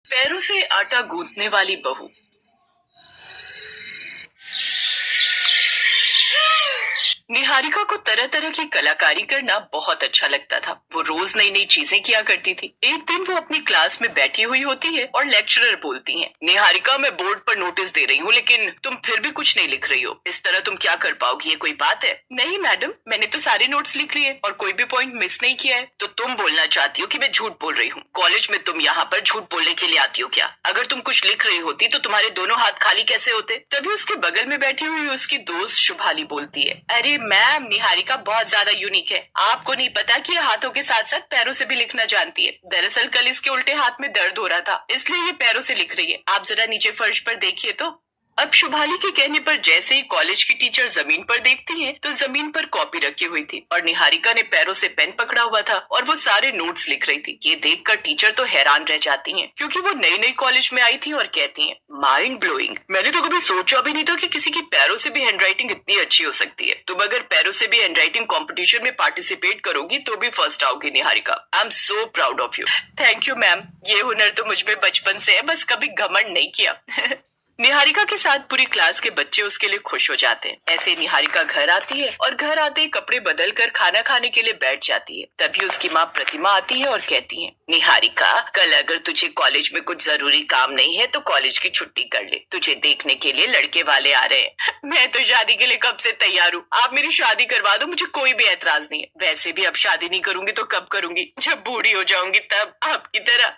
पैरों से आटा गूंथने वाली बहू। निहारिका को तरह तरह की कलाकारी करना बहुत अच्छा लगता था। वो रोज नई नई चीजें किया करती थी। एक दिन वो अपनी क्लास में बैठी हुई होती है और लेक्चरर बोलती है, निहारिका मैं बोर्ड पर नोटिस दे रही हूँ लेकिन तुम फिर भी कुछ नहीं लिख रही हो। इस तरह तुम क्या कर पाओगी, ये कोई बात है? नहीं मैडम, मैंने तो सारे नोट्स लिख लिए और कोई भी पॉइंट मिस नहीं किया है। तो तुम बोलना चाहती हो कि मैं झूठ बोल रही हूँ? कॉलेज में तुम यहाँ पर झूठ बोलने के लिए आती हो क्या? अगर तुम कुछ लिख रही होती तो तुम्हारे दोनों हाथ खाली कैसे होते? तभी उसके बगल में बैठी हुई उसकी दोस्त शुभाली बोलती है, अरे मैम, निहारिका बहुत ज्यादा यूनिक है। आपको नहीं पता कि ये हाथों के साथ साथ पैरों से भी लिखना जानती है। दरअसल कल इसके उल्टे हाथ में दर्द हो रहा था, इसलिए ये पैरों से लिख रही है। आप जरा नीचे फर्श पर देखिए तो। अब शुभाली के कहने पर जैसे ही कॉलेज की टीचर जमीन पर देखती हैं, तो जमीन पर कॉपी रखी हुई थी और निहारिका ने पैरों से पेन पकड़ा हुआ था और वो सारे नोट्स लिख रही थी। ये देखकर टीचर तो हैरान रह जाती हैं, क्योंकि वो नई नई कॉलेज में आई थी और कहती हैं, माइंड ब्लोइंग, मैंने तो कभी सोचा भी नहीं था कि किसी की पैरों से भी हैंडराइटिंग इतनी अच्छी हो सकती है। तुम अगर पैरों से भी हैंडराइटिंग कॉम्पिटिशन में पार्टिसिपेट करोगी तो भी फर्स्ट आओगी Niharika. I am so proud of you. Thank you ma'am, ये हुनर तो मुझ में बचपन से है, बस कभी घमंड नहीं किया। निहारिका के साथ पूरी क्लास के बच्चे उसके लिए खुश हो जाते हैं। ऐसे निहारिका घर आती है और घर आते ही कपड़े बदल कर खाना खाने के लिए बैठ जाती है। तभी उसकी माँ प्रतिमा आती है और कहती है, निहारिका, कल अगर तुझे कॉलेज में कुछ जरूरी काम नहीं है तो कॉलेज की छुट्टी कर ले। तुझे देखने के लिए लड़के वाले आ रहे हैं। मैं तो शादी के लिए कब से तैयार हूँ। आप मेरी शादी करवा दो, मुझे कोई भी एतराज नहीं है। वैसे भी अब शादी नहीं करूंगी तो कब करूंगी? जब बूढ़ी हो जाऊंगी तब, आपकी तरह।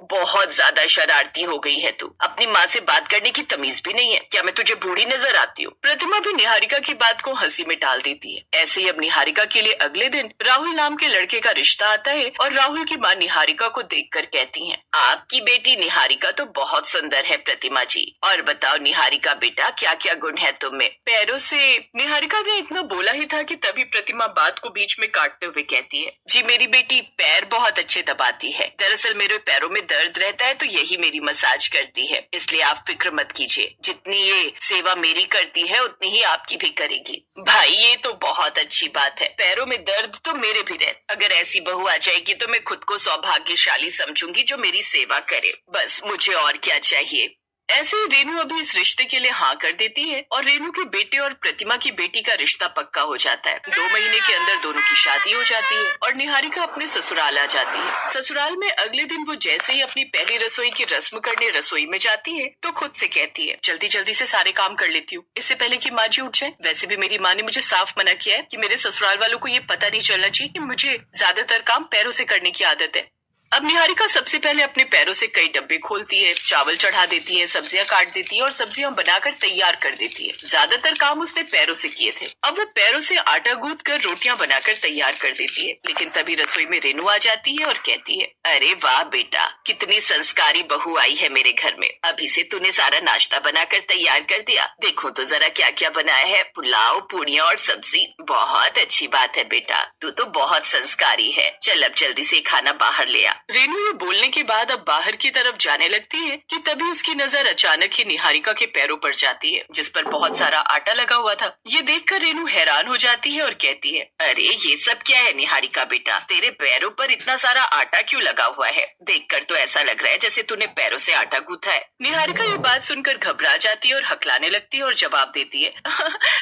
बहुत ज्यादा शरारती हो गई है तू। अपनी माँ से बात करने की तमीज भी नहीं है। क्या मैं तुझे बूढ़ी नजर आती हूँ? प्रतिमा भी निहारिका की बात को हंसी में टाल देती है। ऐसे ही अब निहारिका के लिए अगले दिन राहुल नाम के लड़के का रिश्ता आता है और राहुल की माँ निहारिका को देखकर कहती है, आपकी बेटी निहारिका तो बहुत सुंदर है प्रतिमा जी। और बताओ निहारिका बेटा, क्या क्या गुण है तुम में? पैरों से। निहारिका ने इतना बोला ही था कि तभी प्रतिमा बात को बीच में काटते हुए कहती है, जी मेरी बेटी पैर बहुत अच्छे दबाती है। दरअसल मेरे पैरों में दर्द रहता है तो यही मेरी मसाज करती है, इसलिए आप फिक्र मत कीजिए। जितनी ये सेवा मेरी करती है उतनी ही आपकी भी करेगी। भाई ये तो बहुत अच्छी बात है। पैरों में दर्द तो मेरे भी रहता। अगर ऐसी बहू आ जाएगी तो मैं खुद को सौभाग्यशाली समझूंगी जो मेरी सेवा करे। बस मुझे और क्या चाहिए। ऐसे ही रेनू अभी इस रिश्ते के लिए हाँ कर देती है और रेनू के बेटे और प्रतिमा की बेटी का रिश्ता पक्का हो जाता है। 2 महीने के अंदर दोनों की शादी हो जाती है और निहारिका अपने ससुराल आ जाती है। ससुराल में अगले दिन वो जैसे ही अपनी पहली रसोई की रस्म करने रसोई में जाती है तो खुद से कहती है, जल्दी जल्दी से सारे काम कर लेती हूँ, इससे पहले कि माँ जी उठ जाए। वैसे भी मेरी माँ ने मुझे साफ मना किया है कि मेरे ससुराल वालों को ये पता नहीं चलना चाहिए कि मुझे ज्यादातर काम पैरों से करने की आदत है। अब निहारिका सबसे पहले अपने पैरों से कई डब्बे खोलती है, चावल चढ़ा देती है, सब्जियां काट देती है और सब्जियां बनाकर तैयार कर देती है। ज्यादातर काम उसने पैरों से किए थे। अब वो पैरों से आटा गूंथ कर रोटियां बनाकर तैयार कर देती है। लेकिन तभी रसोई में रेनू आ जाती है और कहती है, अरे वाह बेटा, कितनी संस्कारी बहू आई है मेरे घर में। अभी से तूने सारा नाश्ता बनाकर तैयार कर दिया। देखो तो जरा क्या क्या बनाया है, पुलाव, पूड़ियाँ और सब्जी। बहुत अच्छी बात है बेटा, तू तो बहुत संस्कारी है। चल अब जल्दी से खाना बाहर ले आ। रेनू ये बोलने के बाद अब बाहर की तरफ जाने लगती है कि तभी उसकी नजर अचानक ही निहारिका के पैरों पर जाती है, जिस पर बहुत सारा आटा लगा हुआ था। ये देखकर रेनू हैरान हो जाती है और कहती है, अरे ये सब क्या है निहारिका बेटा? तेरे पैरों पर इतना सारा आटा क्यों लगा हुआ है? देखकर तो ऐसा लग रहा है जैसे तूने पैरों से आटा गूंथा है। निहारिका ये बात सुनकर घबरा जाती है और हकलाने लगती है और जवाब देती है,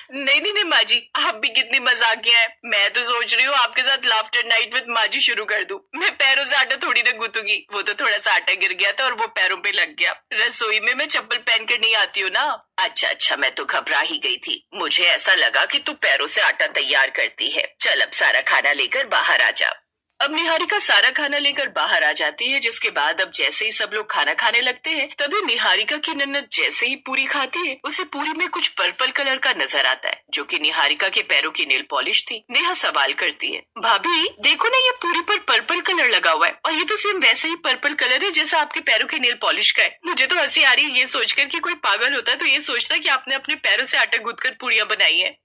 नहीं नहीं नहीं माँ जी, आप भी कितनी मजाकिया है। मैं तो सोच रही हूँ आपके साथ लाफ्टर नाइट विद माँ जी शुरू कर दूं। मैं पैरों से आटा थोड़ी ना गूंथूंगी, वो तो थोड़ा सा आटा गिर गया था और वो पैरों पे लग गया। रसोई में मैं चप्पल पहन कर नहीं आती हूँ ना। अच्छा अच्छा, मैं तो घबरा ही गई थी। मुझे ऐसा लगा कि तू पैरों से आटा तैयार करती है। चल अब सारा खाना लेकर बाहर आ जा। अब निहारिका सारा खाना लेकर बाहर आ जाती है, जिसके बाद अब जैसे ही सब लोग खाना खाने लगते हैं तभी निहारिका की नन्नद जैसे ही पूरी खाती है उसे पूरी में कुछ पर्पल कलर का नजर आता है, जो कि निहारिका के पैरों की नेल पॉलिश थी। नेहा सवाल करती है, भाभी देखो ना, ये पूरी पर पर्पल कलर लगा हुआ है और ये तो सेम वैसे ही पर्पल कलर है जैसा आपके पैरों के नेल पॉलिश का है। मुझे तो हंसी आ रही है ये सोचकर कि कोई पागल होता तो ये सोचता कि आपने अपने पैरों से आटा गूंथ कर पूड़ियां बनाई है।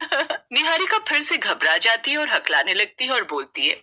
निहारिका फिर से घबरा जाती है और हकलाने लगती है और बोलती है,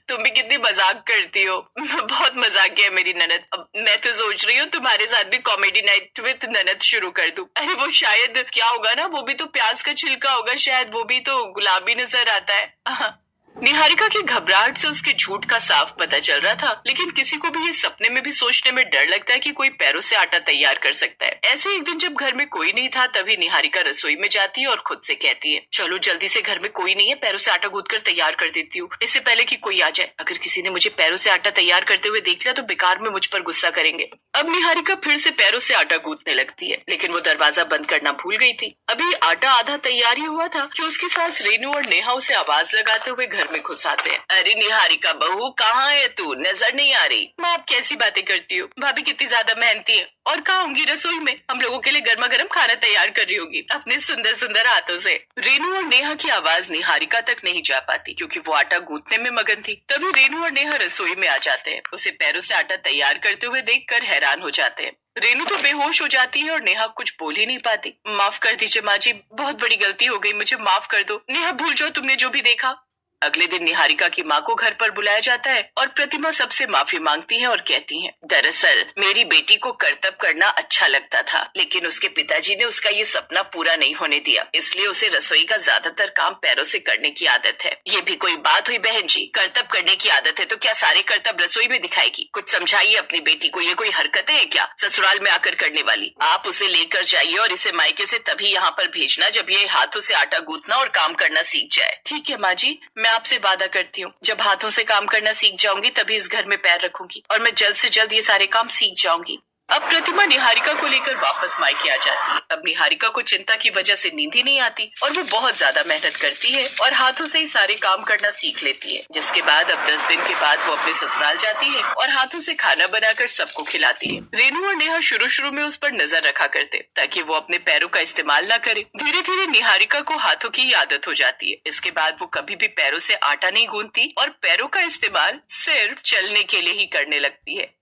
तुम भी कितनी मजाक करती हो। बहुत मजाक है मेरी ननद। अब मैं तो सोच रही हूँ तुम्हारे साथ भी कॉमेडी नाइट विद ननद शुरू कर दूं। अरे वो शायद क्या होगा ना, वो भी तो प्याज का छिलका होगा, शायद वो भी तो गुलाबी नजर आता है। निहारिका की घबराहट से उसके झूठ का साफ पता चल रहा था, लेकिन किसी को भी ये सपने में भी सोचने में डर लगता है कि कोई पैरों से आटा तैयार कर सकता है। ऐसे एक दिन जब घर में कोई नहीं था, तभी निहारिका रसोई में जाती है और खुद से कहती है, चलो जल्दी से, घर में कोई नहीं है, पैरों से आटा गूंथ कर तैयार कर देती हूँ, इससे पहले कि कोई आ जाए। अगर किसी ने मुझे पैरों से आटा तैयार करते हुए देख लिया तो बेकार में मुझ पर गुस्सा करेंगे। अब निहारिका फिर से पैरों से आटा गूंथने लगती है, लेकिन वो दरवाजा बंद करना भूल गई थी। अभी आटा आधा तैयार ही हुआ था कि उसकी सास रेनू और नेहा उसे आवाज लगाते हुए घर में घुस आते हैं। अरे निहारिका बहू, कहाँ है तू? नजर नहीं आ रही। माँ, आप कैसी बातें करती हो? भाभी कितनी ज्यादा मेहनती है, और कहाँ होंगी रसोई में, हम लोगों के लिए गर्मा गर्म खाना तैयार कर रही होगी अपने सुंदर सुंदर हाथों से। रेनू और नेहा की आवाज निहारिका तक नहीं जा पाती, क्योंकि वो आटा गूंथने में मगन थी। तभी रेनू और नेहा रसोई में आ जाते हैं। उसे पैरों से आटा तैयार करते हुए देखकर हैरान हो जाते हैं। रेनू तो बेहोश हो जाती है और नेहा कुछ बोल ही नहीं पाती। माफ कर दीजिए माँ जी, बहुत बड़ी गलती हो गई, मुझे माफ कर दो। नेहा, भूल जाओ तुमने जो भी देखा। अगले दिन निहारिका की माँ को घर पर बुलाया जाता है और प्रतिमा सबसे माफी मांगती है और कहती है, दरअसल मेरी बेटी को कर्तव्य करना अच्छा लगता था, लेकिन उसके पिताजी ने उसका ये सपना पूरा नहीं होने दिया, इसलिए उसे रसोई का ज्यादातर काम पैरों से करने की आदत है। ये भी कोई बात हुई बहन जी? कर्तव्य करने की आदत है तो क्या सारे कर्तव्य रसोई में दिखाएगी? कुछ समझाइए अपनी बेटी को, ये कोई हरकतें है क्या ससुराल में आकर करने वाली? आप उसे लेकर जाइए और इसे मायके से तभी यहाँ पर भेजना जब ये हाथों से आटा गूंथना और काम करना सीख जाए। ठीक है माँ जी, मैं आपसे वादा करती हूँ, जब हाथों से काम करना सीख जाऊंगी तभी इस घर में पैर रखूंगी और मैं जल्द से जल्द ये सारे काम सीख जाऊंगी। अब प्रतिमा निहारिका को लेकर वापस मायके आ जाती है। अब निहारिका को चिंता की वजह से नींद ही नहीं आती और वो बहुत ज्यादा मेहनत करती है और हाथों से ही सारे काम करना सीख लेती है। जिसके बाद अब 10 दिन के बाद वो अपने ससुराल जाती है और हाथों से खाना बनाकर सबको खिलाती है। रेनू और नेहा शुरू शुरू में उस पर नजर रखा करते ताकि वो अपने पैरों का इस्तेमाल न करे। धीरे धीरे निहारिका को हाथों की आदत हो जाती है। इसके बाद वो कभी भी पैरों से आटा नहीं गूंथती और पैरों का इस्तेमाल सिर्फ चलने के लिए ही करने लगती है।